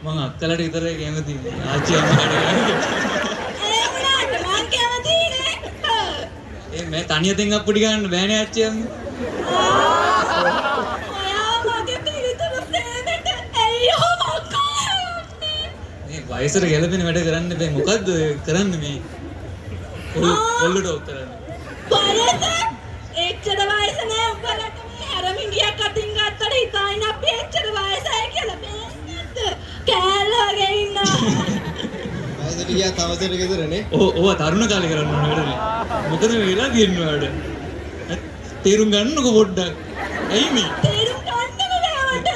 මං අක්කලට විතරයි කැමති. ආච්චි අම්මා ඒ මේ තනියෙන් අප්පුඩි ගන්න බෑනේ ආච්චි අම්මා. මේ වයසට ගැලපෙන වැඩ කරන්න බෑ. මොකද්ද කරන්නේ මේ? කොල්ලට ඔක් කරන්නේ. වයස? එච්චර වයස නෑ උඹලට මේ හැරමිටියක් අතින් ගත්තට හිතාගෙන අපි එච්චර වයසයි කියලා බෑන්නත්. කෑල්ල වගේ ඉන්නවා. වයසට ගියා තවසර ගෙදරනේ. ඕව තරුණ කාලේ කරන්න ඕන වැඩනේ. මොකද මේ වෙලා තියෙන්නේ ඔයාලට? තේරුම් ගන්නකො පොඩ්ඩක්. ඇයි මේ? තේරුම් ගන්නම බෑවට.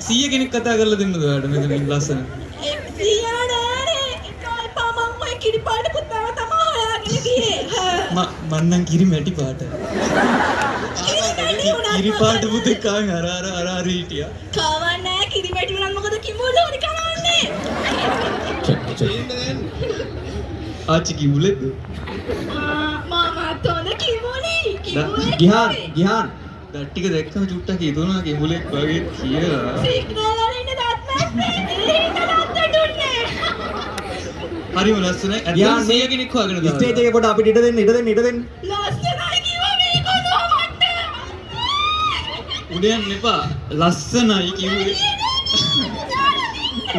100 කෙනෙක් කතා කරලා දෙන්නද ඔයාලට මෙතන ලස්සන? ඒ සියයා නෑනේ. ඒකයි පමන් ඔය කිරිපාට පුතාව තමයි හොයාගෙන ගියේ. මන්නම් කිරි මැටි පාට. කිරි පාට පුතේ කාන් අර හිටියා. කවන්නේ කිරිමැටි උනන් මොකද කිඹුලෝනි කවන්නේ? ආච්චි කිඹුලෙක්ද? මාමත් හොඳ කිඹුලි. ගිහාන් දත් ටික දැක්කම චුට්ටක් හිතුණා කිඹුලෙක් වගේ කියලා. සිග්නල් වල ඉන්න දත් නැත්තේ. ඒක දත් දුන්නේ. හරිම ලස්සනයි. අද 100 කෙනෙක් හොයාගෙන දානවා. ස්ටේජ් එකේ පොඩ අපිට ඉඩ දෙන්න. ලස්සනයි කිව්වා මේ කොහොමද? උඩ යන්න එපා. ලස්සනයි කිව්වේ.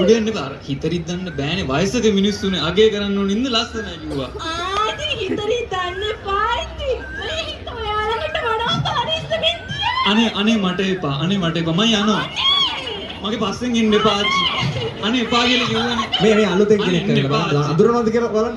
උඩ යන්න එපා. හිතරිත් දන්න බෑනේ. වයසක මිනිස්සුනේ අගේ කරන්න ඕන ඉන්න ලස්සනයි කිව්වා. ඉතින් හිතරි දන්න එපා ඉතින්. මේ හිත ඔයාලකට වඩා පරිස්සමෙන් තියා. අනේ මට එපා. මම යනවා. මගේ පස්සෙන් එන්න එපා ආච්චි. අනේ එපා කියලා කිව්වනේ. මේ අලුතෙන් කෙනෙක් කරලා අඳුරනවද කියලා බලන්න.